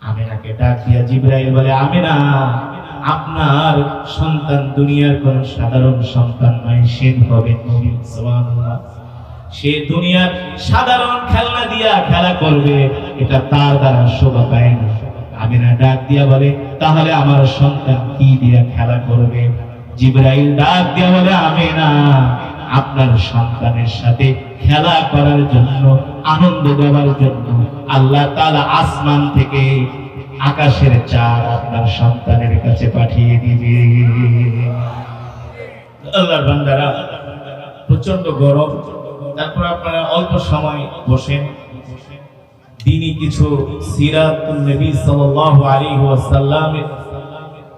আমিনাকে ডাক দিয়া জিবরাইল বলে, আমিনা, আপনার সন্তান দুনিয়ার কোন সাধারণ সন্তান নয়, সে হবে নবী। সুবহানাল্লাহ। সে দুনিয়ার সাধারণ খেলনা দিয়া খেলা করবে, এটা তার দ্বারা শোভা পায় না। আমিনা ডাক দিয়া বলে, তাহলে আমার সন্তান কি দিয়া খেলা করবে? জিবরাইল ডাক দিয়া বলে, আমিনা, আপনার সন্তানের সাথে খেলা করার জন্য, আনন্দ দেওয়ার জন্য আল্লাহ তাআলা আসমান থেকে আকাশের চাঁদ আপনার সন্তানের কাছে পাঠিয়ে দিবে। আল্লাহর বান্দারা, প্রচন্ড গরম, তারপর আপনারা অল্প সময় বসেন। তিনি কিছু সিরাতুন নবী সাল্লাল্লাহু আলাইহি ওয়াসাল্লামের,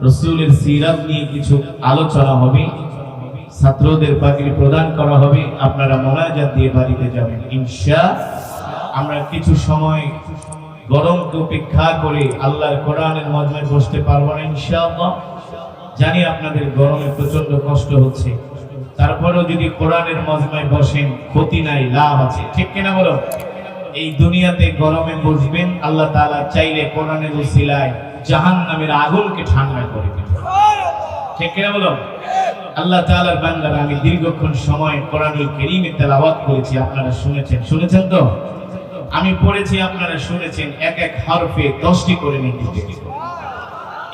রাসূলের সিরাত নিয়ে কিছু আলোচনা হবে। ছাত্রদের পাগড়ি প্রদান করা হবে, আপনারা মোনাজাত দিয়ে বাড়িতে যাবেন ইনশাআল্লাহ। আমরা কিছু সময় গরমকে উপেক্ষা করে আল্লাহর কোরআনের মজমায় বসতে পারবো না ইনশাআল্লাহ। জানি আপনাদের গরমে প্রচন্ড কষ্ট হচ্ছে, তারপরেও যদি কোরআনের মজমায় বসেন ক্ষতি নাই, লাভ আছে, ঠিক কিনা বলো? এই দুনিয়াতে গরমে বসবেন, আল্লাহ তাআলা চাইলে কোরআনের উসিলায় জাহান্নামের আগুনকে ঠান্ডা করে দিবেন, ঠিক কিনা বলো? আল্লাহ তাআলার বান্দারা, আমি দীর্ঘক্ষণ সময় কোরআনুল কারীমে তেলাওয়াত করেছি, আপনারা শুনেছেন তো? আমি পড়েছি, আপনারা শুনেছেন। এক এক হরফে 10টি করে নেকি।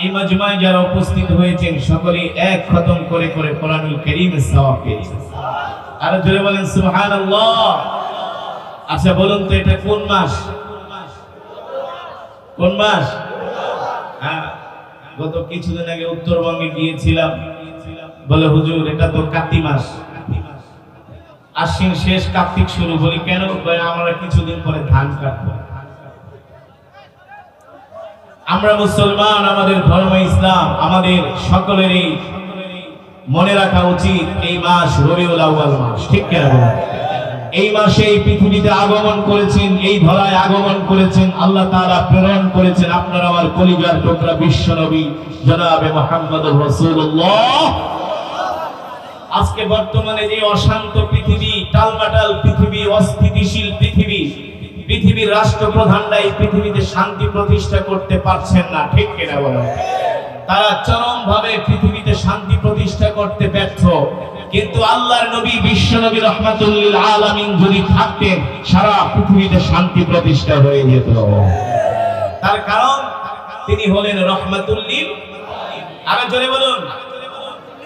এই মাজমায় যারা উপস্থিত হয়েছেন সকলেই এক খতম করে করে কোরআনুল কারীমের সওয়াব পেয়েছেন। আর জোরে বলেন সুবহানাল্লাহ। আচ্ছা বলুন তো, এটা কোন মাস? কোন মাস? হ্যাঁ, গত কিছুদিন আগে উত্তরবঙ্গে গিয়েছিলাম, বলে হুজুর এটা তো কার্তিক মাস, আশ্বিন শেষ কার্তিক শুরু। বলি কেন? আমরা কিছুদিন পরে ধান কাটবো। আমরা মুসলমান, আমাদের ধর্ম ইসলাম, আমাদের সকলেরই মনে রাখা উচিত এই মাস রবিউল আউয়াল মাস, ঠিক কিনা বলেন? এই মাসে এই পৃথিবীতে আগমন করেছেন, এই ধরায় আগমন করেছেন, আল্লাহ তাআলা প্রেরণ করেছেন আপনার আমার কলিজার টুকরা বিশ্ব নবী জনাবে মুহাম্মদুর রাসূলুল্লাহ। আজকে বর্তমানে যে অশান্ত পৃথিবী, টালমাটাল পৃথিবী, অস্থিতিশীল পৃথিবী, পৃথিবীর রাষ্ট্রপ্রধানরা এই পৃথিবীতে শান্তি প্রতিষ্ঠা করতে পারছেন না, ঠিক কিনা বলেন? তারা চরমভাবে পৃথিবীতে শান্তি প্রতিষ্ঠা করতে ব্যর্থ। কিন্তু আল্লাহর নবী বিশ্ব নবী রাহমাতুল লিল আলামিন যদি থাকতেন, সারা পৃথিবীতে শান্তি প্রতিষ্ঠা হয়ে যেত। তার কারণ তিনি হলেন রাহমাতুল লিল আলামিন। আরো জোরে বলুন,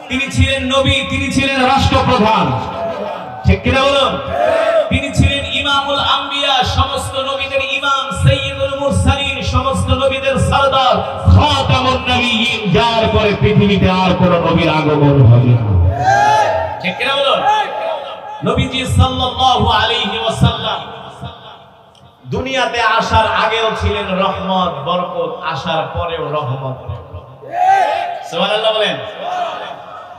তিনি ছিলেন নবী, তিনি ছিলেন রাষ্ট্রপ্রধান, ঠিক কিনা বলুন? তিনি ছিলেন ইমামুল আম্বিয়া, সমস্ত নবীদের ইমাম, সাইয়্যিদুল মুরসালিন, সমস্ত নবীদের সরদার, খাতামুন নবিয়্যিন, যার পরে পৃথিবীতে আর কোন নবীর আগমন হবে না, ঠিক কিনা বলুন? নবীজি সাল্লাল্লাহু আলাইহি ওয়াসাল্লাম দুনিয়াতে আসার আগেও ছিলেন রহমত, বরকত, আসার পরেও রহমত। সুবহানাল্লাহ বলেন।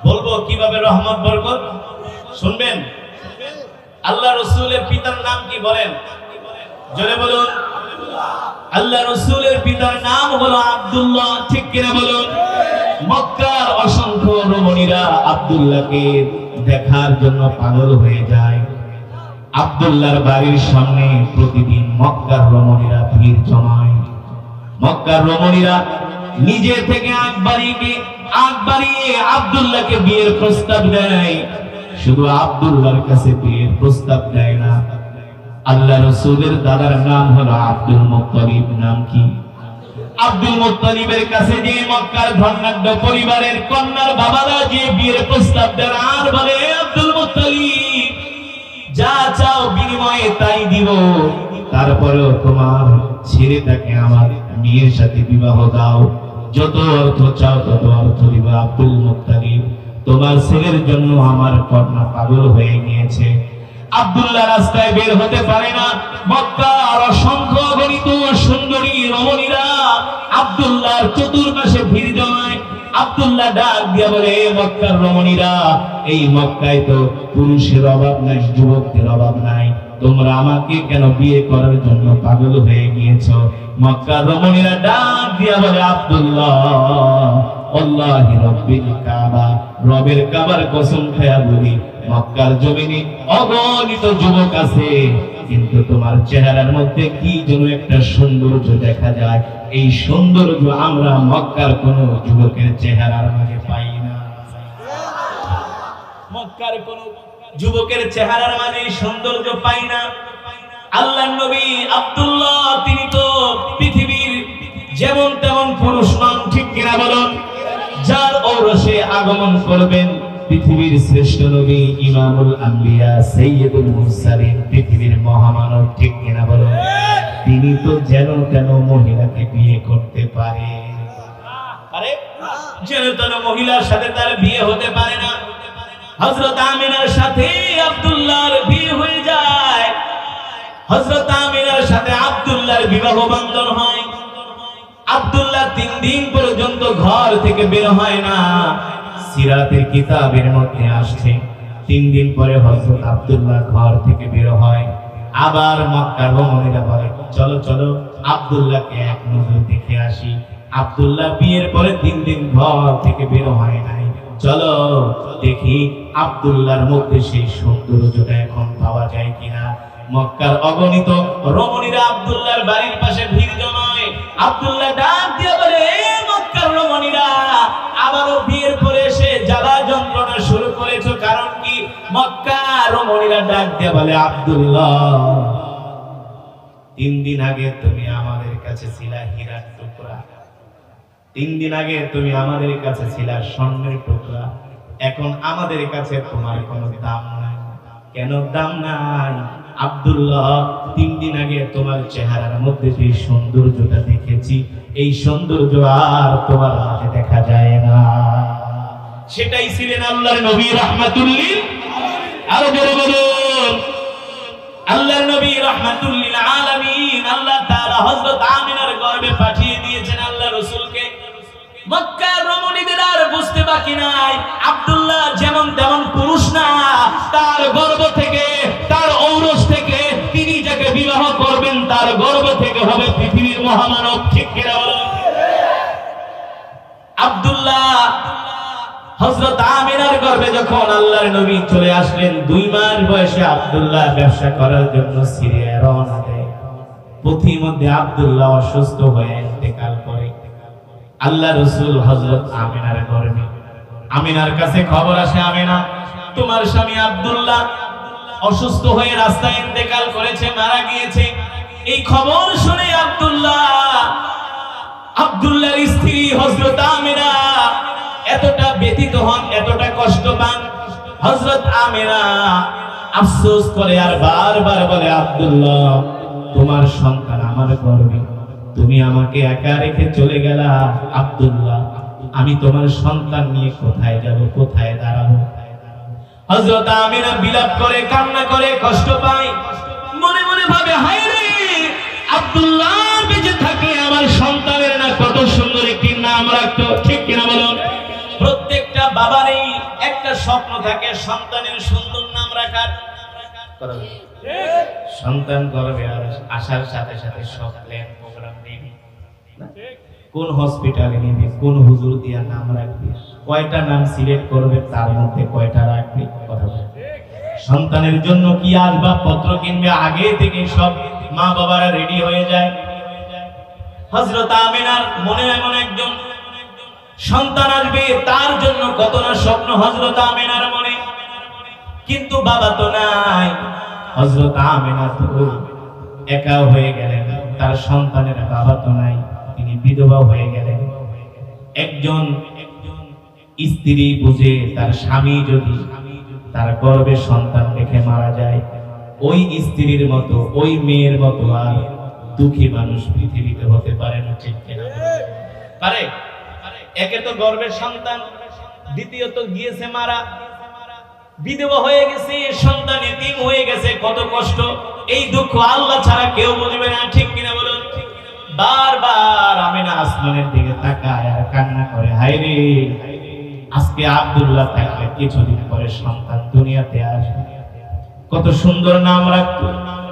বলবো কিভাবে রহমত বরকত, শুনবেন? আল্লাহ রাসূলের পিতার নাম কি বলেন? জোরে বলুন। আল্লাহ রাসূলের পিতার নাম হলো আব্দুল্লাহ, ঠিক কিনা বলুন? মক্কার অসংখ্য রমণীরা আব্দুল্লাহকে দেখার জন্য পাগল হয়ে যায়। আব্দুল্লাহর বাড়ির সামনে প্রতিদিন মক্কার রমণীরা ভিড় জমায়। মক্কার রমণীরা নিজে থেকে আগ বাড়িয়ে আব্দুল্লাহকে বিয়ের প্রস্তাব দেয়। শুধু আব্দুল্লাহর কাছে বিয়ের প্রস্তাব দেয় না, আল্লাহ রাসূলের দাদার নাম হলো আব্দুল মুত্তালিব। নাম কি? আব্দুল মুত্তালিবের কাছে যে মক্কার ধনাঢ্য পরিবারের কন্যার বাবারা যে বিয়ের প্রস্তাব দেন, আর বলে আব্দুল মুত্তালিব, যা চাও বিনিময়ে তাই দিব, তারপরেও তোমার ছেলেটাকে আমার মেয়ের সাথে বিবাহ দাও, যত অর্থ চাও তত অর্থ দিব। আব্দুল মুত্তালিব, তোমার ছেলের জন্য আমার কন্যা পাগল হয়ে গিয়েছে। আব্দুল্লাহ রাস্তায় বের হতে পারে না। মক্কার অসংখ্য গণিত সুন্দরী রমণীরা আব্দুল্লাহর চতুর্পাশে ভিড় জমায়। আব্দুল্লাহ ডাক দিয়া বলে, মক্কার রমণীরা, এই মক্কায় তো পুরুষের অভাব নাই, যুবকদের অভাব নাই, তোমরা আমাকে কেন বিয়ে করার জন্য পাগল হয়ে গিয়েছো? মক্কার রমণীরা ডাক দিয়া বলে, আব্দুল্লাহ, আল্লাহি রাব্বিল কাবা, রবের কাবার কসম খায়া বলি, মক্কার জমিনে অগণিত যুবক আছে, কিন্তু তোমার চেহারার মধ্যে কি যেন একটা সৌন্দর্য দেখা যায়। এই সৌন্দর্য আমরা মক্কার কোন যুবকের চেহারার মাঝে পাই না। মক্কার কোন যুবকের চেহারার মাঝে সৌন্দর্য পাই না। আল্লাহর নবী আব্দুল্লাহ তিনি তো পৃথিবীর যেমন তেমন পুরুষ নন, ঠিক কিনা বলুন? যার ঔরসে আগমন করবেন পৃথিবীর শ্রেষ্ঠ নবী, ইমামুল আম্বিয়া, সাইয়্যিদুল মুরসালিন, পৃথিবীর মহামানব, ঠিক কিনা বলুন? তিনি তো যেন তেন মহিলাকে বিয়ে করতে পারে, যেন তেন মহিলার সাথে তার বিয়ে হতে পারে না। হযরত আমিনার সাথে আব্দুল্লাহর বিয়ে হয়ে যায়। হযরত আমিনার সাথে আব্দুল্লাহর বিবাহ বন্ধন হয়। আব্দুল্লাহ 3 দিন পর্যন্ত ঘর থেকে বের হয় না। সিরাতের কিতাবের মধ্যে আসছে 3 দিন পরে হযরত আব্দুল্লাহ ঘর থেকে বের হয়। আবার মক্কার মুমিনরা বলে চলো চলো আব্দুল্লাহকে এক নজর দেখে আসি। আব্দুল্লাহ বিয়ের পরে 3 দিন ঘর থেকে বের হয় নাই। চলো দেখি আব্দুল্লাহর মধ্যে সেই সৌন্দর্যটা এখন পাওয়া যায় কিনা। মক্কার অগণিত রমণীরা আব্দুল্লাহর বাড়ির পাশে ভিড় জমায়। আব্দুল্লাহ ডাক দিয়ে বলে, মক্কার রমণীরা আবারও বিয়ের পরে এসে জ্বালা যন্ত্রণা শুরু করেছো, কারণ কি? মক্কার রমণীরা ডাক দিয়ে বলে, আব্দুল্লাহ 3 দিন আগে তুমি আমাদের কাছে ছিলা হীরার টুকরা, 3 দিন আগে তুমি আমাদের কাছে ছিলা স্বর্ণের টুকরা, এখন আমাদের কাছে তোমার কোনো দাম নাই। কেন দাম নাই? আব্দুল্লাহ 3 দিন আগে তোমার চেহারার মধ্যে যে সৌন্দর্যটা দেখেছি, এই সৌন্দর্য আর তোমার মাঝে দেখা যায় না। সেটাই ছিলেন আল্লাহর নবী রাহমাতুল লিল আরো বড় বলুন আল্লাহর নবী রাহমাতুল লিল আলামিন। আল্লাহ তাআলা হযরত আমিনার গর্ভে পাঠিয়ে দিয়েছেন আল্লাহ রাসূলকে। মক্কার রমণীদের আর বুঝতে বাকি নাই, আব্দুল্লাহ যেমন তেমন পুরুষ না, তার গর্ভ থেকে, তার ঔরস থেকে তিনি যাকে বিবাহ করবেন তার গর্ভ থেকে হবে পৃথিবীর মহামানব, ঠিক কিনা বলুন? আব্দুল্লাহ হযরত আমিনার গর্ভে যখন আল্লাহর নবী চলে আসলেন, 2 মাস বয়সে আব্দুল্লাহ ব্যবসা করার জন্য সিরিয়ায় রওনা দেয়। পথিমধ্যে আব্দুল্লাহ অসুস্থ হয়ে ইন্তেকাল করে। আল্লাহ রাসূল হযরত আমিনার গর্ভে, আমিনার কাছে খবর আসে, আমিনা তোমার স্বামী আব্দুল্লাহ অসুস্থ হয়ে রাস্তায় ইন্তেকাল করেছে, মারা গিয়েছে। এই খবর শুনে আব্দুল্লাহর স্ত্রী হযরত আমিনা এতটা ব্যথিত হন, এতটা কষ্ট পান। হযরত আমিনা আফসোস করে আর বারবার বলে, আব্দুল্লাহ তোমার সন্তান আমার গর্ভে, তুমি আমাকে একা রেখে চলে গেলা। আব্দুল্লাহ আমি তোমার সন্তান নিয়ে কোথায় যাব, কোথায় দাঁড়াবো? হযরত আমিনা বিলাপ করে, কান্না করে, কষ্ট পায়, মনে মনে ভাবে, হায় রে, আব্দুল্লাহ বেঁচে থাকে আমার সন্তানের না কত সুন্দর একটি নাম রাখতো, ঠিক কিনা বলুন? প্রত্যেকটা বাবারই একটা স্বপ্ন থাকে সন্তানের সুন্দর নাম রাখার। সন্তান গর্ভে আসার সাথে সাথে সব প্ল্যান প্রোগ্রাম নেবে, কোন হসপিটালে নেবে, কোন হুজুর দিয়া নাম রাখবে, কয়টা নাম সিলেক্ট করবে, তার মধ্যে কয়টা রাখবে, কথা বলবে। সন্তানের জন্য কি আসবাবপত্র কিনবে, আগে থেকে সব মা বাবারা রেডি হয়ে যায়। হযরত আমিনার মনে এমন একজন সন্তান আসবে, তার জন্য কত না স্বপ্ন হযরত আমিনার মনে, কিন্তু বাবা তো নাই। হযরত আমিনা তো একা হয়ে গেলেন, তার সন্তানের বাবা তো নাই, তিনি বিধবা হয়ে গেলেন। একজন স্ত্রী বুঝে তার স্বামী যদি তার গর্ভে সন্তান রেখে মারা যায়, ওই স্ত্রীর মতো, ওই মেয়ের মতো আর দুঃখী মানুষ পৃথিবীতে হতে পারে না, ঠিক কিনা? পারে? একে তো গর্ভের সন্তান, দ্বিতীয়ত গিয়েছে মারা, বিধবা হয়ে গেছে, সন্তান এতিম হয়ে গেছে, কত কষ্ট। এই দুঃখ আল্লাহ ছাড়া কেউ বুঝবে না, ঠিক কিনা বলুন? বারবার আমিনা আসমানের দিকে তাকায় আর কান্না করে, হায় রে, আজকে আব্দুল্লাহ থাকলে কিছুদিন পরে সন্তান দুনিয়াতে আসবে, কত সুন্দর নাম রাখতো,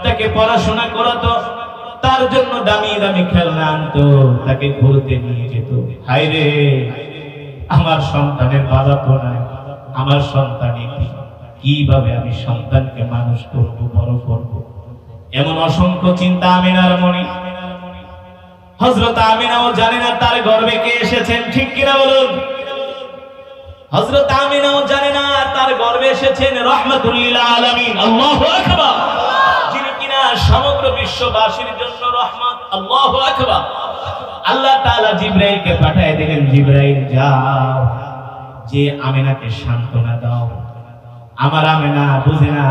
তাকে পড়াশোনা করাতো, তার জন্য দামি দামি খেলনা আনতো, তাকে ঘুরতে নিয়ে যেত। হায় রে, আমার সন্তানের বাবা তো নাই, আমার সন্তান কিভাবে আমি সন্তানকে মানুষ করব, বড় করব? এমন অসংখ্য চিন্তা আমিনার মনে। হযরত আমিনাও জানে না তার গর্ভে কে এসেছেন, ঠিক কিনা বলুন? হযরত আমিনাও জানে না তার গর্ভে এসেছেন রাহমাতুল লিল আলামিন, আল্লাহু আকবার, যিনি কিনা সমগ্র বিশ্ববাসীর জন্য রহমত, আল্লাহু আকবার। আল্লাহ তাআলা জিবরাইলকে পাঠিয়ে দিলেন, জিবরাইল যাও, যে আমিনাকে সান্ত্বনা দাও। আমার আমিনা বুঝে না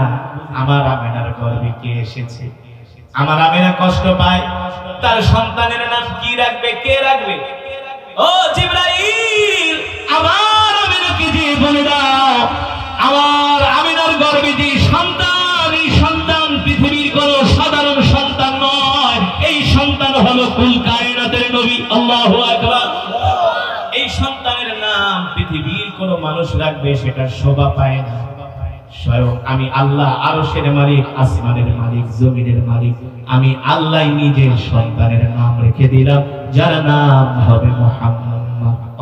আমার আমিনার গর্ভে কে এসেছে। আমার আমিনা কষ্ট পায়, তার সন্তানের নাম কি রাখবে, কে রাখবে? ও জিবরাইল, আমার আমিনাকে যে বলে দাও, আমার আমিনার গর্ভে যে সন্তান, এই সন্তান পৃথিবীর কোন সাধারণ সন্তান নয়, এই সন্তান হলো কুল কায়নাতের নবী, আল্লাহু আকবার। এই সন্তানের নাম পৃথিবীর কোন মানুষ রাখবে সেটা শোভা পায় না, স্বয়ং আমি আল্লাহ আরশের মালিক, আসমানের মালিক, জমিনের মালিক, আমি আল্লাহ নিজের সন্তানের নাম রেখে দিলাম, যার নাম হবে মুহাম্মদ।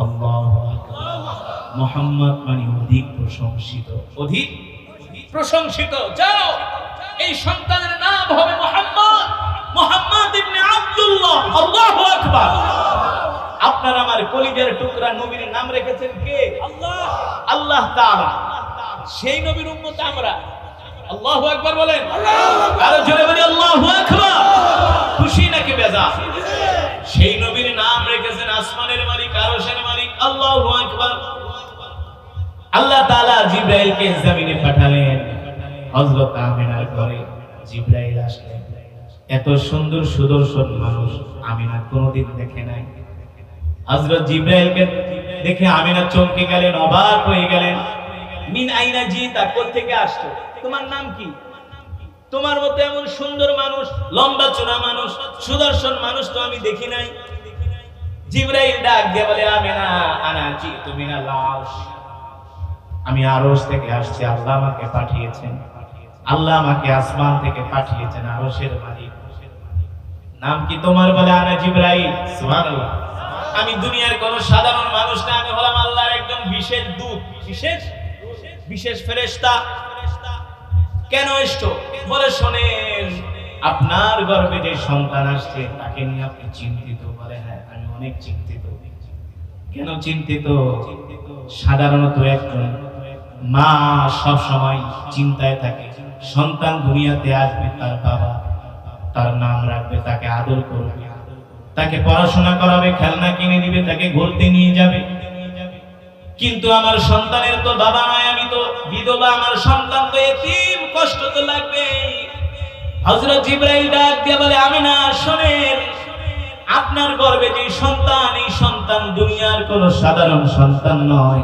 আল্লাহু আকবার। মুহাম্মদ মানে অধিক প্রশংসিত, অধিক প্রশংসিত। যাও, এই সন্তানের নাম হবে মুহাম্মদ, মুহাম্মদ ইবনে আব্দুল্লাহ, আল্লাহু আকবার। আপনার আমার কলিজার টুকরা নবীর নাম রেখেছেন কে? আল্লাহ, আল্লাহ তাআলা। সেই নবীর উম্মত আমরা, আল্লাহু আকবার বলেন। আরো জোরে বলি আল্লাহু আকবার। খুশি নাকি বেজার? সেই নবীর নাম রেখেছেন আসমানের মালিক, আরশের মালিক, আল্লাহু আকবার। আল্লাহ তাআলা জিবরাইলকে জমিনে পাঠালেন, হযরত আমিনার ঘরে জিবরাইল আসলেন। এত সুন্দর সুদর্শন মানুষ আমিনা কোনোদিন দেখে নাই। হযরত জিবরাইলকে দেখে আমিনা চমকে গেলেন, অবাক হয়ে গেলেন। মিন আইনা জিতা, কোথা থেকে আসছো? তোমার নাম কি? তোমার মতো এমন সুন্দর মানুষ, লম্বা চওড়া মানুষ, সুদর্শন মানুষ তো আমি দেখি নাই। জিবরাইল ডাক দিয়ে বলে, আমিনা আনা জিতু মিনাল আরশ, আমি আরশ থেকে আসছি, আল্লাহ আমাকে পাঠিয়েছেন, আল্লাহ আমাকে আসমান থেকে পাঠিয়েছেন, আরশের মালিক। নাম কি তোমার? বলে আনা জিবরাইল। সুবহানাল্লাহ। আমি দুনিয়ার কোন সাধারণ মানুষ না, আমি হলাম আল্লাহর একজন বিশেষ দূত, বিশেষ ফেরেশতা। কেন এসছো? বলে শোনেন, আপনার গর্ভে যে সন্তান আসছে তাকে নিয়ে আপনি চিন্তিত? বলে হ্যাঁ, আমি অনেক চিন্তিত। কেন চিন্তিত? সাধারণত একজন মা সব সময় চিন্তায় থাকে, সন্তান দুনিয়াতে আসবে, তার বাবা তার নাম রাখবে, তাকে আদর করবে, তাকে পড়াশোনা করাবে, খেলনা কিনে দিবে, তাকে ঘুরতে নিয়ে যাবে। কিন্তু আমার সন্তানের তো বাবা নাই, আমি তো বিধবা, আমার সন্তান তো এতিম, কষ্ট তো লাগবে। হযরত জিবরাইল ডাক দিয়ে বলে, আমিনা শুনেন, আপনার গর্ভে যে সন্তান, এই সন্তান দুনিয়ার কোন সাধারণ সন্তান নয়,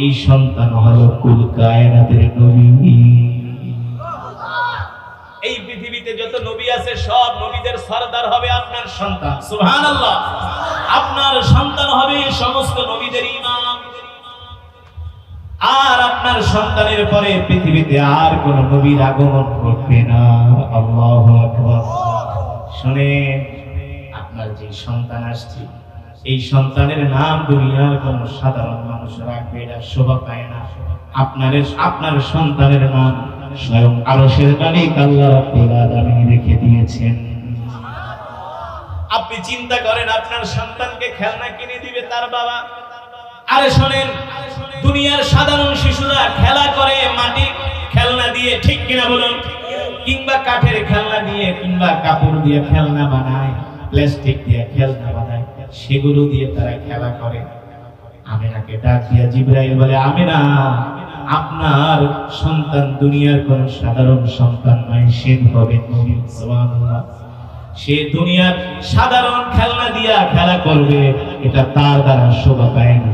এই সন্তান হলো কুল কায়নাতের নবী। এই পৃথিবীতে যত নবী আছে সব নবীদের সরদার হবে আপনার সন্তান, সুবহানাল্লাহ। আপনার সন্তান হবে সমস্ত নবীদের ইমাম। আর আপনার সন্তানের পরে পৃথিবীতে আর কোন নবীর আগমন ঘটবে না, আল্লাহু আকবার। শুনেন, আপনার যে সন্তান আসছে, এই সন্তানের নাম দুনিয়ার কোন সাধারণ মানুষ রাখবে, এটা শোভা পায় না। আপনার সন্তানের নাম স্বয়ং আরশের মালিক আল্লাহ রাব্বুল আলামিন রেখে দিয়েছেন। আপনি চিন্তা করেন, আপনার সন্তানকে খেলনা কিনে দিবে তার বাবা। আরে শোনেন, দুনিয়ার সাধারণ শিশুরা খেলা করে মাটির খেলনা দিয়ে, ঠিক কিনা বলুন? কিংবা কাঠের খেলনা দিয়ে, কিংবা কাপড় দিয়ে খেলনা বানায়, প্লাস্টিক দিয়ে খেলনা বানায়, সেগুলো দিয়ে তারা খেলা করে। আমিনাকে ডাক দিয়া জিবরাইল বলে, আমিনা, আপনার সন্তান দুনিয়ার কোন সাধারণ সন্তান নয়, সে হবে নবী। সুবহানাল্লাহ। সে দুনিয়ার সাধারণ খেলনা দিয়া খেলা করবে, এটা তার দ্বারা শোভা পায় না।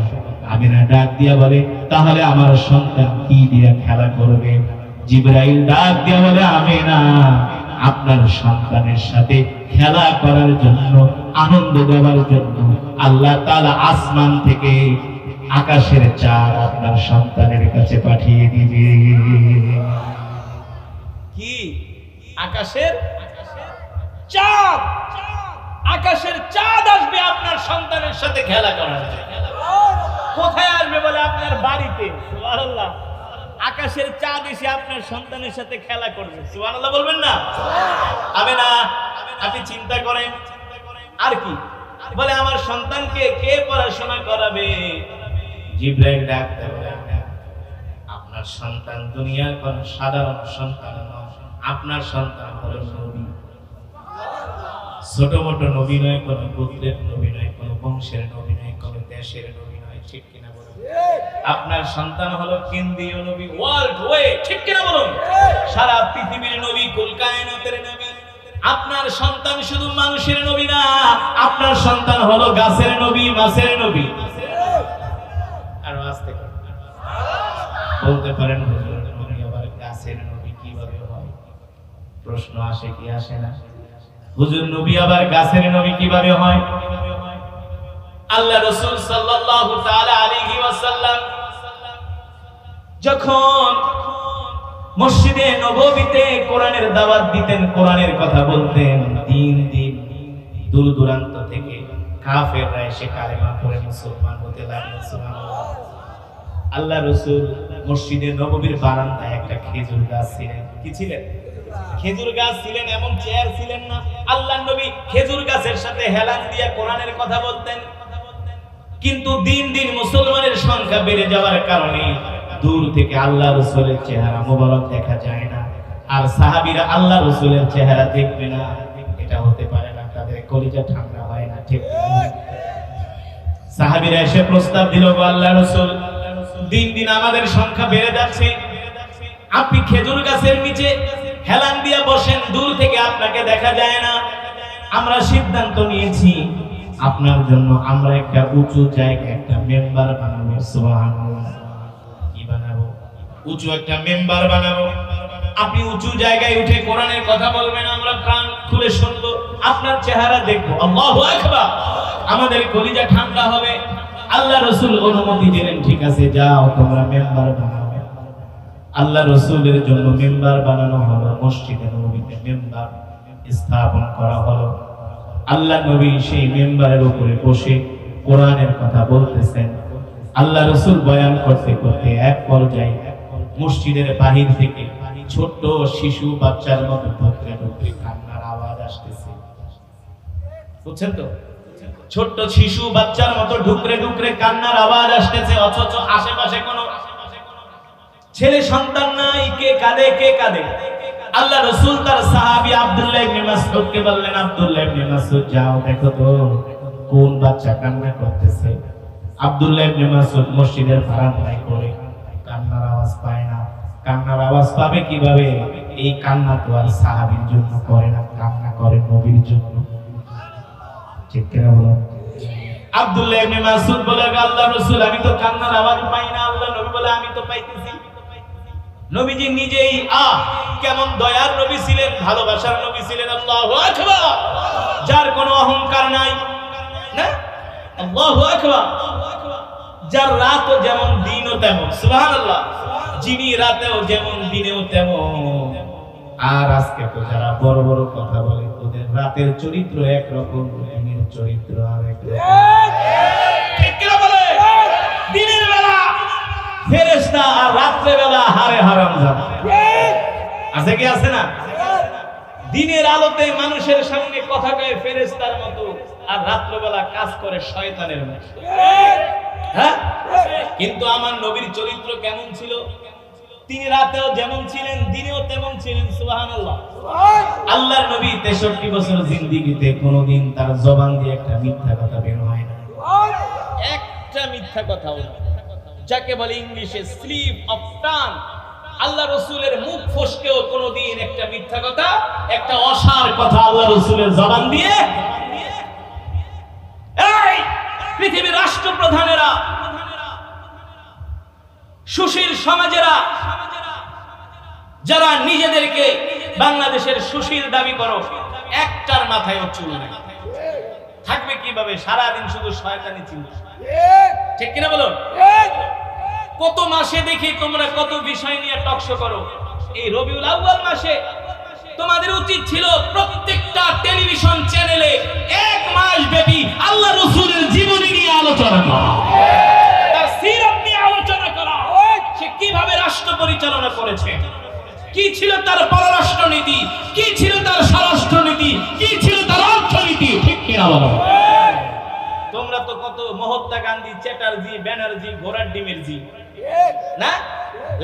আমিনা ডাক দিয়া বলে, তাহলে আমার সন্তান কি দিয়া খেলা করবে? জিবরাইল ডাক দিয়া বলে, আমিনা, আপনার সন্তানের সাথে খেলা করার জন্য, আনন্দ দেওয়ার জন্য আল্লাহ তাআলা আসমান থেকে আকাশের চাঁদ আপনার সন্তানের কাছে পাঠিয়ে দিবে। কি? আকাশের চাঁদ, আকাশের চাঁদ আসবে আপনার সন্তানের সাথে খেলা করার জন্য। কোথায় আসবে? বলে আপনার বাড়িতে। সুবহানাল্লাহ। আকাশের চাঁদ এসে আপনার সন্তানের সাথে খেলা করবে, সুবহানাল্লাহ বলবেন না? হবে না? আপনি চিন্তা করেন। আর কি বলে, আমার সন্তানকে কে পড়াশোনা করাবে? জিবরাইল ডাকতে বলে, আপনার সন্তান দুনিয়ার কোন সাধারণ সন্তান নয়, আপনার সন্তান হলো নবী। ছোট মোটো নবী নয়, কোন গোত্রের নবী নয়, কোন বংশের নবী নয়, কোন দেশের নবী নয়, ঠিক কিনা বলুন? আপনার সন্তান হলো কেন্দ্রীয় নবী, ওয়ার্ল্ড ওয়ে, ঠিক কিনা বলুন? সারা পৃথিবীর নবী, কুল কায়নাতের নবী। আপনার সন্তান শুধু মানুষের নবী না, আপনার সন্তান হলো গাছের নবী, মাছের নবী। আর আস্তে বলতে পারেন, হুজুর নবী আবার গাছের নবী কিভাবে হয়? প্রশ্ন আসে কি আসে না? হুজুর নবী আবার গাছের নবী কিভাবে হয়? আল্লাহ রাসূল সাল্লাল্লাহু তাআলা আলাইহি ওয়াসাল্লাম যখন মসজিদে নববীতে কোরআনের দাওয়াত দিতেন, কোরআনের কথা বলতেন, দিন দিন দূর দূরান্ত থেকে কাফেররা এসে কালেমা পড়ে মুসলমান হতে লাগলো, সুবহানাল্লাহ। আল্লাহ রাসূল মসজিদে নববীর বারান্দায় একটা খেজুর গাছ ছিলেন। কি ছিলেন? খেজুর গাছ ছিলেন, এমন চেয়ার ছিলেন না। আল্লাহর নবী খেজুর গাছের সাথে হেলান দিয়ে কোরআনের কথা বলতেন। কিন্তু দিন দিন মুসলমানের সংখ্যা বেড়ে যাওয়ার কারণে দূর থেকে আল্লাহ রাসূলের চেহারা মোবারক দেখা যায় না, আর সাহাবীরা আল্লাহ রাসূলের চেহারা দেখবে না, এটা হতে পারে না, তাদের কলিজা ঠান্ডা হয় না, ঠিক না? সাহাবীরা এসে প্রস্তাব দিল, গো আল্লাহর রাসূল, দিন দিন আমাদের সংখ্যা বেড়ে যাচ্ছে, আপনি খেজুর গাছের নিচে হেলান দিয়ে বসেন, দূর থেকে আপনাকে দেখা যায় না। আমরা সিদ্ধান্ত নিয়েছি আপনার জন্য আমরা একটা উঁচু জায়গায় একটা মেম্বার বানাবো, সুবহানাল্লাহ। কি বানাবো? উঁচু একটা মেম্বার বানাবো। আপনি উঁচু জায়গায় উঠে কোরআনের কথা বলবেন, আমরা কান খুলে শুনবো, আপনার চেহারা দেখবো, আল্লাহু আকবার, আমাদের কলিজা ঠান্ডা হবে। আল্লাহ রাসূল অনুমতি দিলেন, ঠিক আছে যাও তোমরা মেম্বার বানাও। আল্লাহ রাসূলের জন্য মেম্বার বানানো হলো, মসজিদে নববীতে মেম্বার স্থাপন করা হলো। আল্লাহ নবী সেই মেম্বারের উপরে বসে কোরআনের কথা বলতেছেন। আল্লাহ রাসূল বয়ান করতে করতে এক পর্যায়ে মসজিদের বাহির থেকে ছোট্ট শিশু বাচ্চার মতো ঢুকরে ঢুকরে কান্নার আওয়াজ আসতেছে। বুঝছেন তো? ছোট্ট শিশু বাচ্চার মতো ঢুকরে ঢুকরে কান্নার আওয়াজ আসতেছে, অথচ আশেপাশে কোনো ছেলে সন্তান নাই। কে কাঁদে? কে কাঁদে? আল্লাহ রাসূল তার সাহাবী আব্দুল্লাহ ইবনে মাসউদকে বললেন, আব্দুল্লাহ ইবনে মাসউদ যাও দেখো তো কোন বাচ্চা কান্না করতেছে। আব্দুল্লাহ ইবনে মাসউদ মসজিদের বারান্দায় করে কান্নার আওয়াজ পায় না। কান্নার আওয়াজ পাবে কিভাবে? এই কান্না তো আর সাহাবীর জন্য করে না, কান্না করে নবীর জন্য, ঠিক কিনা বলো? আব্দুল্লাহ ইবনে মাসউদ বলে, আল্লাহ রাসূল আমি তো কান্নার আওয়াজ পাই না। আল্লাহ নবী বলে, আমি তো পাইতেছি। নবীজি নিজেই কেমন দয়ার নবী ছিলেন, ভালোবাসার নবী ছিলেন, আল্লাহু আকবার, যার কোনো অহংকার নাই না, আল্লাহু আকবার, যার রাতও যেমন দিনও তেমন, সুবহানাল্লাহ, যিনি রাতেও যেমন দিনেও তেমন। আর আজকে তো যারা বড় বড় কথা বলে, ওদের রাতের চরিত্র একরকম, দিনের চরিত্র আরেক রকম, ঠিক কি বলে? দিনের বেলা ফেরেশতা আর রাতের বেলা হারে হারামজাদা, আছে কি আছে না? দিনের আলোতে মানুষের সামনে কথা কয় ফেরেশতার মতো, আর রাতের বেলা কাজ করে শয়তানের মতো, হ্যাঁ? কিন্তু আমার নবীর চরিত্র কেমন ছিল? তিনি রাতেও যেমন ছিলেন, দিনেও তেমন ছিলেন, সুবহানাল্লাহ। আল্লাহর নবী 63 বছর জিন্দেগিতে কোনোদিন তার জবান দিয়ে একটা মিথ্যা কথা বের হয় না, একটা মিথ্যা কথাও না, যাকে বলে ইংলিশে স্লিপ অফ টাং। আল্লাহ রাসূলের মুখ ফসকেও কোনোদিন একটা মিথ্যা কথা, একটা অসার কথা আল্লাহ রাসূলের জবান দিয়ে। এই পৃথিবীর রাষ্ট্রপ্রধানেরা, সুশীল সমাজেরা, যারা নিজেদেরকে বাংলাদেশের সুশীল দাবি করো, একটার মাথায় চুল নাই, থাকবে কিভাবে? সারাদিন শুধু শয়তানি চিন্তা, ঠিক কিনা বলো? কত মাসে দেখি তোমরা কত বিষয় নিয়ে টকশো করো। এই রবিউল আউয়াল মাসে তোমাদের উচিত ছিল প্রত্যেকটা টেলিভিশন চ্যানেলে এক মাস ব্যাপী আল্লাহ রাসূলের জীবনী নিয়ে আলোচনা করা, তার সিরাত নিয়ে আলোচনা করা, সে কিভাবে রাষ্ট্র করেছে, কি ছিল তার পররাষ্ট্র নীতি, কি ছিল তার স্বরাষ্ট্র নীতি, কি ছিল তার অর্থনীতি, ঠিক কিনা বলো? তোমরা তো কত মহাত্মা গান্ধী, চ্যাটার্জি, ব্যানার্জি, ঘোড়ার ডিমের জি না,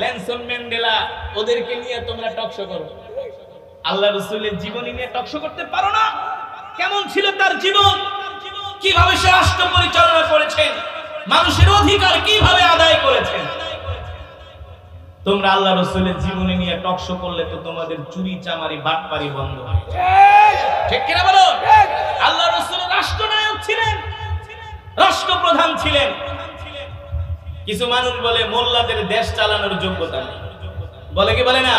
লেনসন ম্যান্ডেলা, ওদেরকে নিয়ে তোমরা টকশো করো, আল্লাহ রাসূলের জীবনী নিয়ে টকশো করতে পারো না? কেমন ছিল তার জীবন, কিভাবে সে রাষ্ট্র পরিচালনা করেছেন, মানুষের অধিকার কিভাবে আদায় করেছেন। তোমরা আল্লাহ রাসূলের জীবনী নিয়ে টকশো করলে তো তোমাদের চুরি চামারি বাটপারি বন্ধ হয়, ঠিক কিনা বলো? আল্লাহ রাসূল রাষ্ট্রনায়ক ছিলেন, রাষ্ট্রপ্রধান ছিলেন। কিছু মানুষ বলে মোল্লাদের দেশ চালানোর যোগ্যতা নেই, বলে কি বলে না?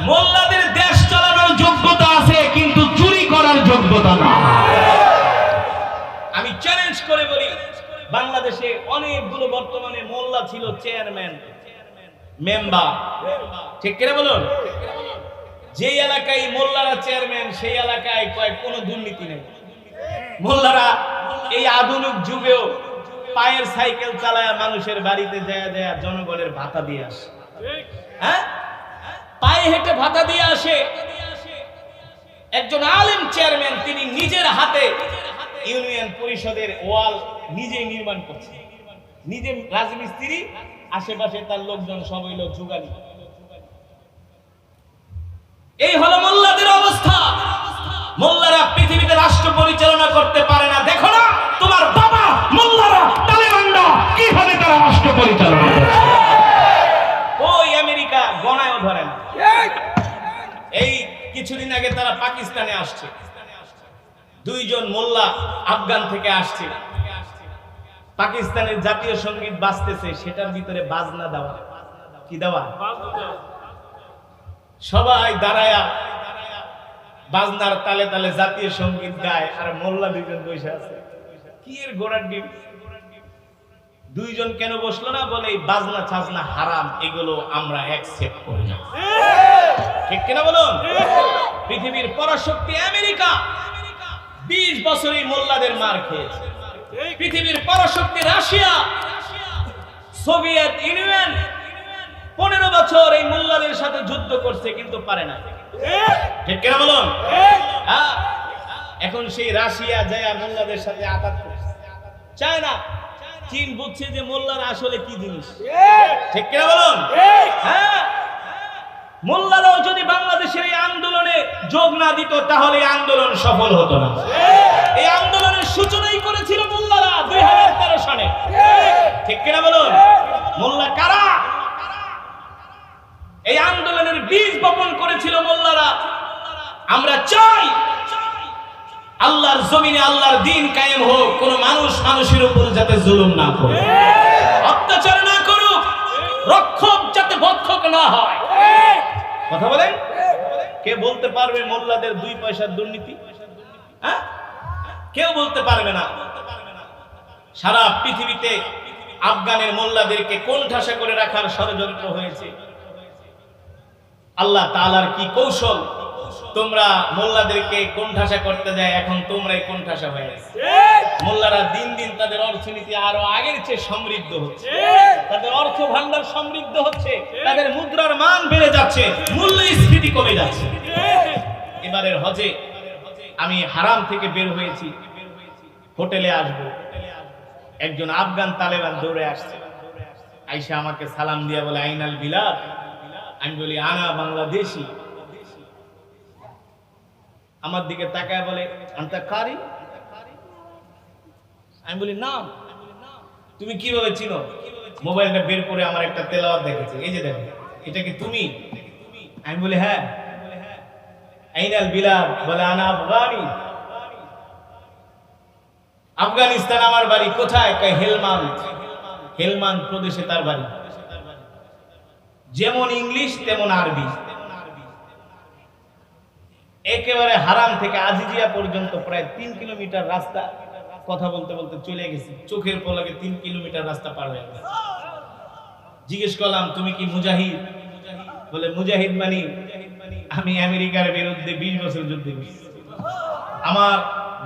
মোল্লাদের দেশ চালানোর যোগ্যতা আছে, কিন্তু চুরি করার যোগ্যতা না। আমি চ্যালেঞ্জ করে বলি, বাংলাদেশে অনেকগুলো বর্তমানে মোল্লা ছিল চেয়ারম্যান, মেম্বার, ঠিক কিনা বলুন? যে এলাকায় মোল্লারা চেয়ারম্যান, সেই এলাকায় কোনো দুর্নীতি নেই। মোল্লারা এই আধুনিক যুগেও পায়ের সাইকেল চালায় মানুষের বাড়িতে যায় যায় জনগণের ভাতা দিয়ে আসে, হ্যাঁ, পায়ে হেঁটে ভাতা দিয়ে আসে। একজন আলেম চেয়ারম্যান, তিনি নিজের হাতে ইউনিয়ন পরিষদের ওয়াল নিজেই নির্মাণ করছে, নিজে রাজমিস্ত্রি, আশেপাশে তার লোকজন সবাই লোক জুগালি। এই হলো মোল্লাদের অবস্থা। মোল্লারা পৃথিবীতে রাষ্ট্র পরিচালনা করতে পারে না। দেখো না তোমার বাবা মোল্লারা, তালেবানরা কিভাবে তারা রাষ্ট্র পরিচালনা করছে। ওই আমেরিকা গণায়ও ধরে না। এই কিছুদিন আগে তারা পাকিস্তানে আসছে, দুইজন মোল্লা আফগান থেকে আসছে, পাকিস্তানের জাতীয় সঙ্গীত বাজতেছে, সেটার ভিতরে বাজনা দেওয়া, কি দেওয়া, সবাই দাঁড়ায়া বাজনার তালে তালে জাতীয় সঙ্গীত গায়, আর মোল্লা দুইজন বসে আছে। কি এর গোড়ার ডিম? দুইজন কেন বসলো না? বলে এই বাজনা ছাজনা হারাম, এগুলো আমরা অ্যাকসেপ্ট করি না, ঠিক কিনা বলুন? পৃথিবীর পরাশক্তি আমেরিকা 20 বছর এই মোল্লাদের মার খেয়েছে। পৃথিবীর পরাশক্তি রাশিয়া, সোভিয়েত ইউনিয়ন 15 বছর এই মোল্লাদের সাথে যুদ্ধ করছে, কিন্তু পারে না, ঠিক কিনা বলুন? এখন সেই রাশিয়া যায় মোল্লাদের সাথে আঘাত করছে, চায় না। চীন বুঝছে যে মোল্লারা আসলে কি জিনিস, ঠিক কিনা বলুন? হ্যাঁ, মোল্লারাও যদি বাংলাদেশের এই আন্দোলনে যোগ না দিত, তাহলে এই আন্দোলন সফল হতো না। এই আন্দোলনের সূচনাই করেছিল মোল্লারা 2013 সালে, ঠিক কিনা বলুন? মোল্লা কারা? এই আন্দোলনের বীজ বপন করেছিল মোল্লারা। আমরা চাই আল্লাহর জমিনে আল্লাহর দ্বীন কায়েম হোক, কোন মানুষ মানুষের উপর যাতে জুলুম না করে, অত্যাচার না করুক, রক্ষক যাতে ভক্ষক না হয়। কথা বলেন? কে বলতে পারবে মোল্লাদের 2 পয়সার দুর্নীতি? হ্যাঁ, কেউ বলতে পারবে না। সারা পৃথিবীতে আফগানের মোল্লাদেরকে কোণঠাসা করে রাখার ষড়যন্ত্র হয়েছে। আল্লাহ তাআলার কি কৌশল! তোমরা মোল্লাদেরকে কোণঠাসা করতে যায়, এখন তোমরাই কোণঠাসা হয়ে গেছে। মোল্লারা দিন দিন তাদের অর্থনীতি আরো আগের চেয়ে সমৃদ্ধ হচ্ছে, তাদের অর্থ ভান্ডার সমৃদ্ধ হচ্ছে, তাদের মুদ্রার মান বেড়ে যাচ্ছে, মূল্যস্ফীতি কমে যাচ্ছে। এবারের হজে আমি হারাম থেকে বের হয়েছি, হোটেলে আসব, একজন আফগান তালেবান দৌড়ে আসছে, আইসা আমাকে সালাম দিয়া বলে আইনাল বিলাদ। আমি বলি আনা বাংলাদেশি। আমার দিকে তাকায় বলে আনতা কারি। আমি বলি নাম। তুমি কিভাবে চিনো? মোবাইলটা বের করে আমার একটা তেলাওয়াত দেখেছে, এই যে দেখো, এটা কি তুমি? আমি বলি হ্যাঁ। আইনাল বিলাদ, বলে আনা আফগানি। আফগানিস্তান আমার বাড়ি। কোথায়? কয় হেলমান্দ। হেলমান্দ প্রদেশে তার বাড়ি। যেমন ইংলিশ তেমন আরবি। একেবারে হারাম থেকে আজিজিয়া পর্যন্ত প্রায় 3 কিলোমিটার রাস্তা, কথা বলতে বলতে চলে গেছি, চোখের পলকে 3 কিলোমিটার রাস্তা পার হয়ে গেছে। জিজ্ঞেস করলাম তুমি কি মুজাহিদ? বলে মুজাহিদ মানি আমি আমেরিকার বিরুদ্ধে 20 বছর যুদ্ধ করেছি, আমার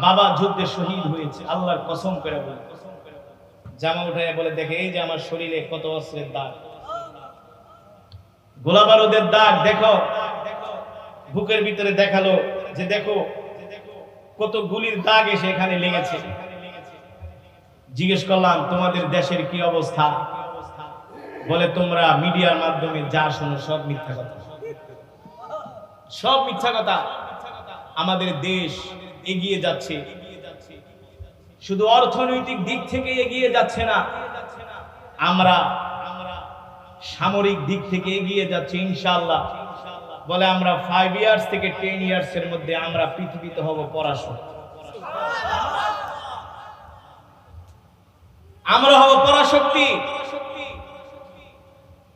বাবা যুদ্ধে শহীদ হয়েছে, আল্লাহর কসম করে বলে। জামা উঠায় বলে দেখে এই যে আমার শরীরে কত অস্ত্রের দাগ। গোলাবারুদের দাগ দেখো, বুকের ভিতরে দেখালো যে দেখো কত গুলির দাগ এসে এখানে লেগেছে। জিজ্ঞেস করলাম তোমাদের দেশের কি অবস্থা? বলে তোমরা মিডিয়ার মাধ্যমে যা শোনো সব মিথ্যা কথা, সব মিথ্যা কথা। আমাদের দেশ এগিয়ে যাচ্ছে, শুধু অর্থনৈতিক দিক থেকে এগিয়ে যাচ্ছে না, আমরা সামরিক দিক থেকে এগিয়ে যাচ্ছি ইনশাআল্লাহ। বলে আমরা 5 ইয়ার্স থেকে 10 ইয়ার্স এর মধ্যে আমরা পৃথিবীতে হব পরাশক্তি, আমরা হব পরাশক্তি।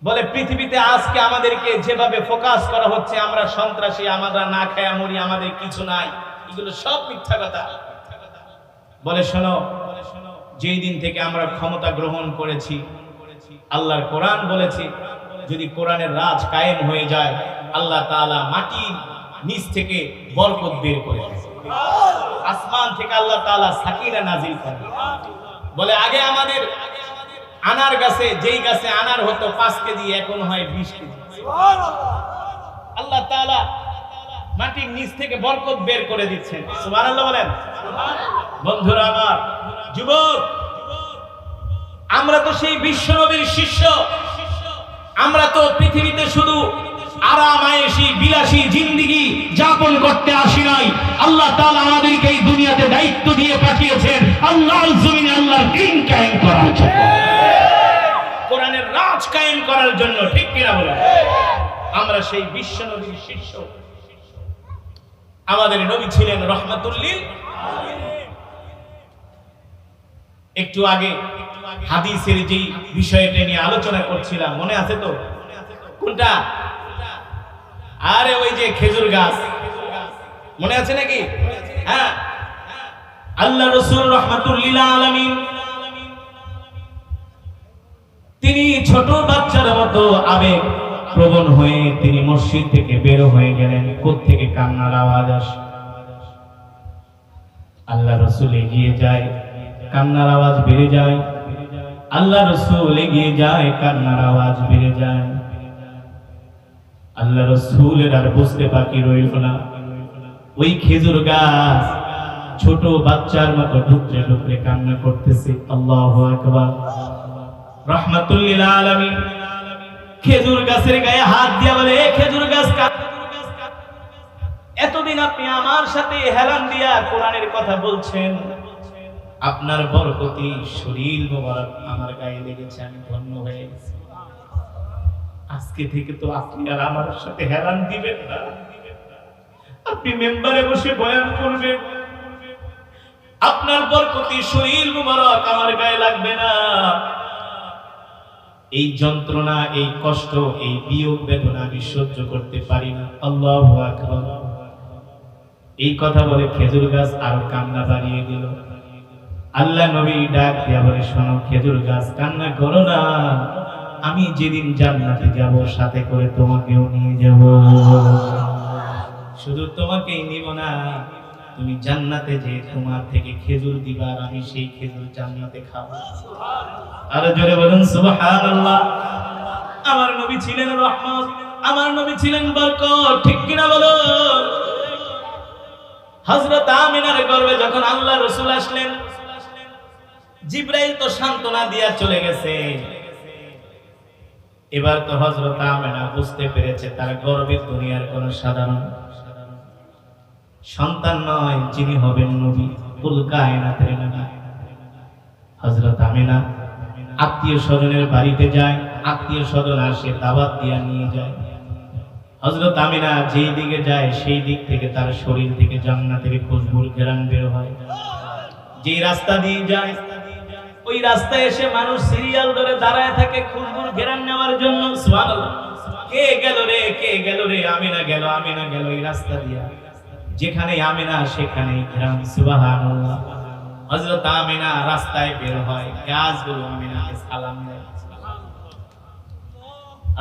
বলে পৃথিবীতে আজকে আমাদেরকে যেভাবে ফোকাস করা হচ্ছে, আমরা সন্ত্রাসী, আমরা না খায়া মরি, আমাদের কিছু নাই, এগুলো সব মিথ্যা কথা। বলে শোনো, যেই দিন থেকে আমরা ক্ষমতা গ্রহণ করেছি, আল্লাহর কোরআন বলেছে যদি কোরআনের রাজ কায়েম হয়ে যায়, আল্লাহ তাআলা মাটির নিচ থেকে বরকত বের করে দেয়, আসমান থেকে আল্লাহ তাআলা সাকিনা নাজিল করে। বলে আগে আমাদের আনার গাছে, যেই গাছে আনার হতো 5 কেজি, এখন হয় 20 কেজি। আল্লাহ তাআলা মাটির নিচ থেকে বরকত বের করে দিচ্ছেন, সুবহানাল্লাহ বলেন। বন্ধুরা আমার, যুবক, আমরা তো সেই বিশ্বনবীর শিষ্য, আমরা তো পৃথিবীতে শুধু আরাম-আয়েশী বিলাসী জিন্দেগি যাপন করতে আসি নাই। আল্লাহ তাআলা আমাদেরকে এই দুনিয়াতে দায়িত্ব দিয়ে পাঠিয়েছেন আল্লাহর জমিনে আল্লাহর দ্বীন কায়েম করার জন্য, কোরআনের রাজ কায়েম করার জন্য। ঠিক কিনা বলেন? আমরা সেই বিশ্বনবীর শিষ্য। আমাদের নবী ছিলেন রাহমাতুল লিল আলামিন। একটু আগে হাদিসের যেই বিষয়টা নিয়ে আলোচনা করছিলাম, মনে আছে তো? কোনটা? আরে ওই যে খেজুর গাছ, মনে আছে নাকি? হ্যাঁ, আল্লাহ রাসূল রাহমাতুল লিল আলামিন তিনি ছোট বাচ্চার মতো আবেগ প্রবণ হয়ে তিনি মসজিদ থেকে বের হয়ে গেলেন। কোত্থেকে কান্নার আওয়াজ আসে, আল্লাহ রাসূল এগিয়ে যায়, কান্নার আওয়াজ বেড়ে যায়। আল্লাহ রাসূল এগিয়ে যায়, কান্নার আওয়াজ বেড়ে যায়। আল্লাহ রাসূলের আর বুঝতে বাকি রইল না, ওই খেজুর গাছ ছোট বাচ্চার মতো ঢুকরে ঢুকরে কান্না করতেছে। আল্লাহু আকবার। রাহমাতুল লিল আলামিন খেজুর গাছের গায়ে হাত দিয়া বলে, এ খেজুর গাছ, এতদিন আপনি আমার সাথে হেলান দিয়া কোরআনের কথা বলছেন, আপনার বরকতি শরীর মোবারক আমার গায়ে লেগেছে, আমি ধন্য হয়ে গেছি। আজকে থেকে তো আপনি আর আমার সাথে হেলান দিবেন না, আপনি মেম্বারে বসে বয়ান করবেন, আপনার বরকতি শরীর মোবারক আমার গায়ে লাগবে না। এই যন্ত্রণা, এই কষ্ট, এই বিয়োগ বেদনা আমি সহ্য করতে পারি না। আল্লাহু আকবার। এই কথা বলে খেজুর গাছ আর কান্না বাড়িয়ে দিল। আল্লাহ নবী ডাক দিয়া বলে, শোনো খেজুর গাছ, কান্না করো না, আমি যেদিন জান্নাতে যাব সাথে করে তোমাকেও নিয়ে যাব। শুধু তোমাকেই নিব না, তুমি জান্নাতে যে তোমার থেকে খেজুর দিবা, আর আমি সেই খেজুর জান্নাতে খাবো। আর জোরে বলুন সুবহানাল্লাহ। আমার নবী ছিলেন রহমত, আমার নবী ছিলেন বরকত। ঠিক কিনা বলুন? হযরত আমিনার গর্ভে যখন আল্লাহ রাসূল আসলেন, জিবরাইল তো সান্ত্বনা দিয়া চলে গেছে। এবার তো হযরত আমিনা বুঝতে পেরেছে তার গর্ভে দুনিয়ার কোন সাধারণ সন্তান নয়, যিনি হবেন নবী, কুল কায়নাতের নবী। হযরত আমিনা আত্মীয় স্বজনের বাড়িতে যায়, আত্মীয় স্বজন আসে দাওয়াত দিয়া নিয়ে যায়। হযরত আমিনা যেই দিকে যায় সেই দিক থেকে তার শরীর থেকে জান্নাতের খুশবুর ঘ্রাণ বের হয়। যে রাস্তা দিয়ে যায় ওই রাস্তায় এসে মানুষ সিরিয়াল ধরে দাঁড়ায় থাকে খুশবুর ঘ্রাণ নেওয়ার জন্য। সুবহানাল্লাহ। কে গেল রে, কে গেল রে? আমিনা গেল, আমিনা গেল এই রাস্তা দিয়া। যেখানে আমিনা সেখানেই ঘ্রাণ। সুবহানাল্লাহ। হযরত আমিনা রাস্তায় বের হয়, গাছগুলো আমিনাকে সালাম দেয়,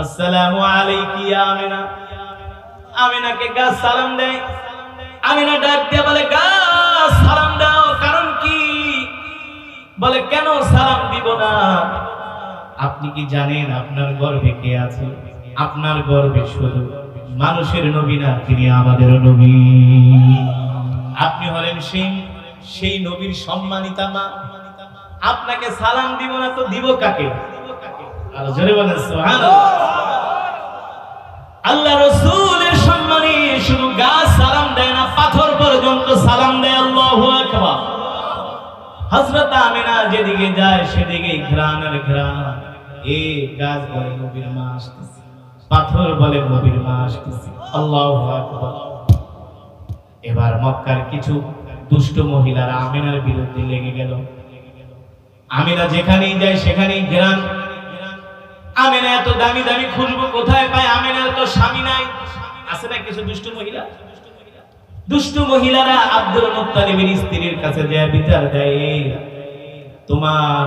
আসসালামু আলাইকি ইয়া আমিনা। আমিনাকে গাছ সালাম দেয়। আমিনা ডাক দিয়ে বলে, গাছ সালাম দাও, কারণ কি? বলে, কেন সালাম দিব না? আপনি কি জানেন আপনার গর্ভে কে আছে? আপনার গর্বে শুধু মানুষের নবী না, তিনি আমাদের নবী। আপনি হলেন সেই নবীর সম্মানিতা মা। আপনাকে সালাম দিব না তো দিব কাকে? আর জোরে বলেন সুবহানাল্লাহ। আল্লাহ রাসূলের সম্মানে শুধু গাছ সালাম দেয় না, পাথর পর্যন্ত সালাম দেয়। আল্লাহু আকবার। হযরত আমিনা যেদিকে যায় সেদিকে ঘ্রাণের ঘ্রাণ। এই গাছ বলে নবীর মা আসতেছে, পাথর বলে নবীর মা আসতেছে। আল্লাহু আকবার। এবার মক্কার কিছু দুষ্ট মহিলারা আমিনার বিরুদ্ধে লেগে গেল। আমিনা যেখানেই যায় সেখানেই ঘ্রাণ। আমিনা এত দামি দামি খুশবু কোথায় পায়? আমিনার তো স্বামী নাই। আছে না কিছু দুষ্ট মহিলা? দুষ্ট মহিলারা আব্দুল মুত্তালিবের স্ত্রীর কাছে যায় বিচার দেয়, তোমার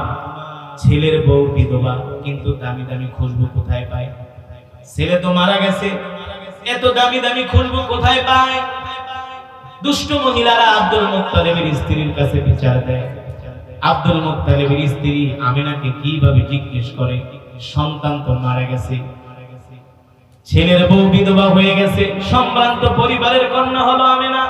ছেলের বউ বিধবা, কিন্তু দামি দামি খুশবু কোথায় পায়? ছেলে তো মারা গেছে, এত দামি দামি খুশবু কোথায় পায়? দুষ্ট মহিলারা আব্দুল মুত্তালিবের স্ত্রীর কাছে বিচার দেয়। আব্দুল মুত্তালিবের স্ত্রী আমিনাকে কিভাবে জিজ্ঞেস করে, সন্তান তো মারা গেছে, ছেলের বউ বিধবা হয়ে গেছে, সম্ভ্রান্ত পরিবারের কন্যা হলো আমিনা।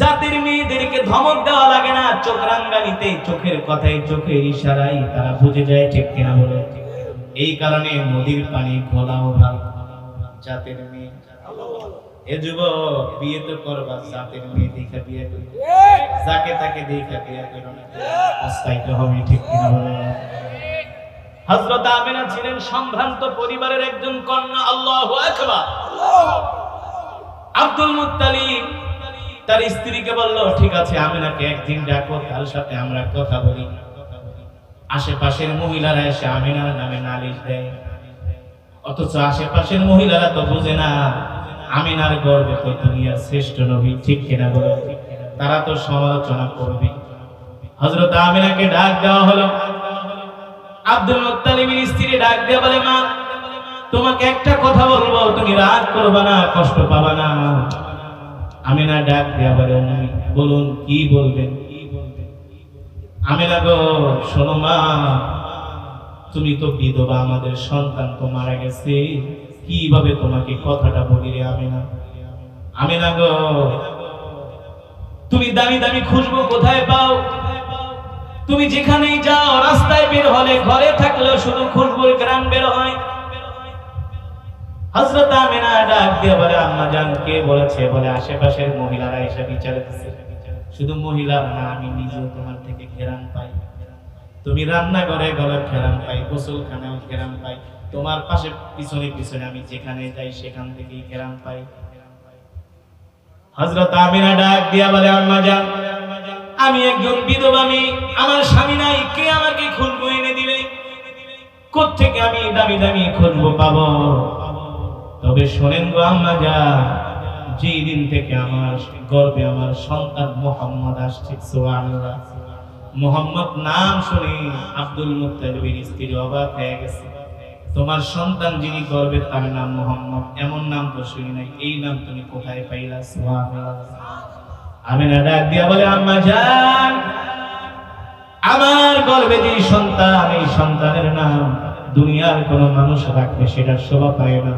জাতির মেয়েদেরকে ধমক দেওয়া লাগে না, চোখ রাঙ্গানিতে, চোখের কথায়, চোখের ইশারায় তারা বুঝে যায়, ঠিক কিনা বলে? এই কারণে নদীর পানি ঘোলাও ভালো। জাতির মেয়ে, এ যুবক, বিয়ে তো করবা, জাতির মেয়ে দেখে বিয়ে করবে, যাকে তাকে দেখে বিয়ে করবে না, পস্তাইতে হবে, ঠিক কিনা বলে? হযরত আমিনা ছিলেন সম্ভ্রান্ত পরিবারের একজন কন্যা। আল্লাহু আকবার। আব্দুল মুত্তালিব তার স্ত্রীকে বলল, ঠিক আছে, আমিনাকে একদিন ডাকো, তার সাথে আমরা কথা বলি। আশেপাশের মহিলারা এসে আমিনার নামে নালিশ দেয়, অথচ আশেপাশের মহিলারা তো বুঝে না আমিনার গর্ভে তো দুনিয়ার শ্রেষ্ঠ নবী, ঠিক কিনা বলো? তারা তো সমালোচনা করবে। হযরত আমিনাকে ডাক দেওয়া হলো। আব্দুল মুত্তালিবের স্ত্রী ডাক দিয়ে বলে, মা, তোমাকে একটা কথা বলবো, তুমি রাগ করবে না, কষ্ট পাবে না। আমিনা ডাক দিয়ে বলে, বলুন, কি বলবেন? আমিনা গো, শোনো মা, তুমি তো বিধবা, আমাদের সন্তান তো মারা গেছে, কিভাবে তোমাকে কথাটা বলি রে আমিনা। আমিনা গো, তুমি দামি দামি খুশবু কোথায় পাও? তুমি যেখানেই যাও, রাস্তায় বের হলে, ঘরে থাকলেও শুধু খুশবুর ঘ্রাণ বের হয়। হযরত আমিনা ডাক দিয়ে বলে, আম্মা জান, কে বলেছে? বলে, আশেপাশের মহিলারা এসে বিচার দিচ্ছে। শুধু মহিলা না, আমি নিজেও তোমার থেকে ঘ্রাণ পাই। তুমি রান্নাঘরে গেলে ঘ্রাণ পাই, গোসলখানাও ঘ্রাণ পাই, তোমার পাশে পিছনে পিছনে আমি যেখানে যাই সেখান থেকেই ঘ্রাণ পাই। হযরত আমিনা ডাক দিয়া বলে, আম্মা জান, আমি একজন বিধবা মেয়ে, আমার স্বামী নাই, কে আমাকে খুশবু এনে দিবে? কোত্থেকে আমি দামি দামি খুশবু পাবো? তবে শোনেন গো আম্মা জান, যেই দিন থেকে আমার গর্ভে আমার সন্তান মুহাম্মদ আসছে, সুবহানাল্লাহ, মুহাম্মদ নাম শুনে আব্দুল মুত্তালিবের স্ত্রী অবাক হয়ে গেছে। তোমার সন্তান যিনি গর্ভে, তার নাম মুহাম্মদ, এমন নাম তো শুনি নাই, এই নাম তুমি কোথায় পাইলা? সুবহানাল্লাহ। আমিনা ডাক দিয়া বলে, আম্মা জান, আমার গর্ভে যে সন্তান, এই সন্তানের নাম দুনিয়ার কোন মানুষ রাখবে সেটা শোভা পায় না।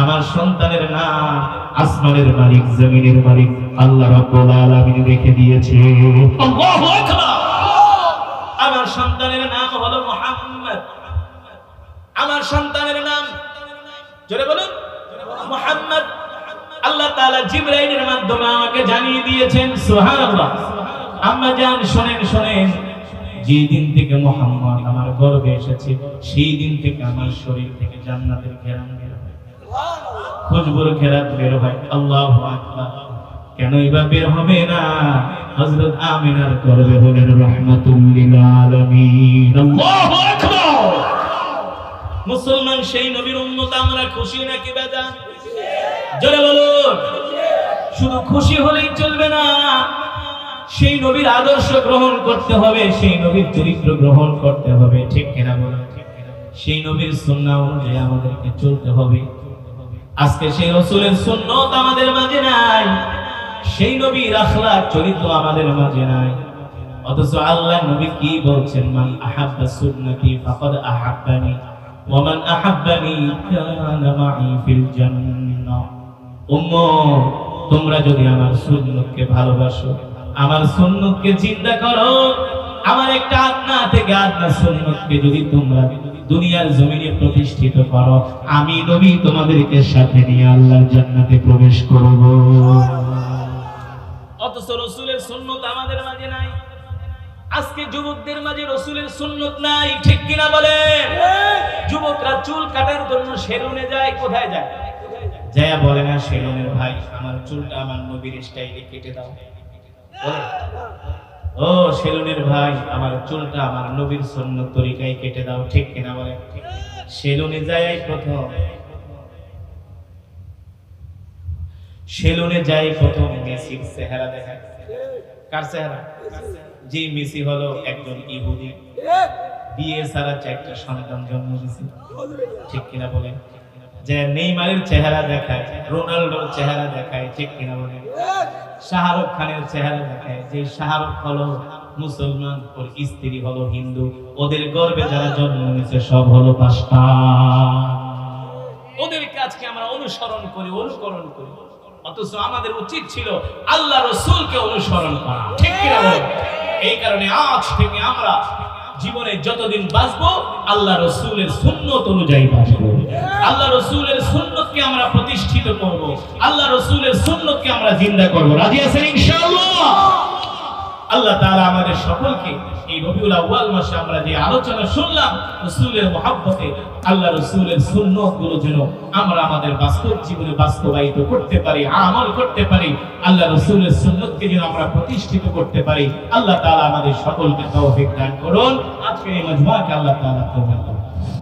আমার সন্তানের নাম আসমানের মালিক, জমিনের মালিক আল্লাহ রাব্বুল আলামিন রেখে দিয়েছে। আল্লাহু আকবার। আমার সন্তানের নাম হলো মুহাম্মদ। আমার সন্তানের নাম, জোরে বলুন, মুহাম্মদ। আল্লাহ তাআলা জিবরাইলের মাধ্যমে আমাকে জানিয়ে দিয়েছেন, সুবহানাল্লাহ। আম্মা জান, শুনেন শুনেন, যেই দিন থেকে মুহাম্মদ আমার গর্ভে এসেছে, সেই দিন থেকে আমার শরীর থেকে জান্নাতের ঘেরান বের হয়, খুশবুর ঘেরান বের হয়। আল্লাহু আকবার। কেন এবার বের হবে না? হযরত আমিনার গর্ভে হলেন রাহমাতুল লিল আলামিন। আল্লাহু আকবার। মুসলমান সেই নবীর উম্মত, আমরা খুশি নাকি বেজার? জোরে বলুন। শুধু খুশি হলেই চলবে না, সেই নবীর আদর্শ গ্রহণ করতে হবে, সেই নবীর চরিত্র গ্রহণ করতে হবে, ঠিক কিনা বলুন? সেই নবীর সুন্নাহ অনুযায়ী আমাদেরকে চলতে হবে। আজকে সেই রাসূলের সুন্নাত আমাদের মাঝে নাই, সেই নবীর আখলাক চরিত্র আমাদের মাঝে নাই। অথচ আল্লাহ নবী কি বলছেন? মান আহাব্বা সুন্নতি ফাকাদ আহাব্বানি, ওয়ামান আহাব্বানি কানা মাই ফিল জান্নাহ। উম্মত, তোমরা যদি আমার সুন্নতকে ভালোবাসো, আমার সুন্নতকে জিন্দা করো, আমার একটা আদনা থেকে আদনা সুন্নতকে যদি তোমরা দুনিয়ার জমিনে প্রতিষ্ঠিত করো, আমি নবী তোমাদেরকে সাথে নিয়ে আল্লাহর জান্নাতে প্রবেশ করব। অথচ রাসূলের সুন্নত আমাদের মাঝে নাই। আজকে যুবকদের মাঝে রাসূলের সুন্নত নাই, ঠিক কিনা বলেন? যুবকরা চুল কাটার জন্য সেলুনে যায়। কোথায় যায়? যায় বলে না সেলুনের ভাই, আমার চুলটা আমার নবীর স্টাইলে কেটে দাও। ও সেলুনের ভাই, আমার চুলটা আমার নবীর সুন্নত তরিকায় কেটে দাও, ঠিক কিনা বলে? সেলুনে যায় প্রথম মেসির চেহারা দেখায়। কার চেহারা? যে মেসি হলো একজন ইহুদি, বিয়ে ছাড়া 4টা সন্তান জন্ম দিয়েছে, ঠিক কিনা বলেন? যে নেইমারের চেহারা দেখায়, রোনাল্ডোর চেহারা দেখায়, ঠিক কিনা বলেন? শাহরুখ খানের চেহারা দেখায়, যে শাহরুখ হলো মুসলমান, ওর স্ত্রী হলো হিন্দু, ওদের গর্ভে যারা জন্ম নিয়েছে সব হলো পাস্তান। ওদের কাজকে আমরা অনুসরণ করি, অনুকরণ করি, অথচ আমাদের উচিত ছিল আল্লাহ রাসূলকে অনুসরণ করা, ঠিক কিনা বলেন? এই কারণে আজ থেকে আমরা জীবনে যতদিন বাঁচবো আল্লাহ রাসূলের সুন্নত অনুযায়ী বাঁচবো। আল্লাহ রাসূলের সুন্নতকে আমরা প্রতিষ্ঠিত করব, আল্লাহ রাসূলের সুন্নতকে আমরা জিন্দা করব। রাজি আছেন ইনশাআল্লাহ? আল্লাহ তাআলা আমাদের সকলকে এই রবিউল আউয়াল মাসে আমরা যে আলোচনা শুনলাম রাসূলের মহব্বতে, আল্লাহ রাসূলের সুন্নতগুলো যেন আমরা আমাদের বাস্তব জীবনে বাস্তবায়িত করতে পারি, আমল করতে পারি, আল্লাহ রাসূলের সুন্নতকে যেন আমরা প্রতিষ্ঠিত করতে পারি। আল্লাহ তাআলা আমাদের সকলকে তৌফিক দান করুন। আজকের এই মাজমুআকে আল্লাহ তাআলা কবুল করুন।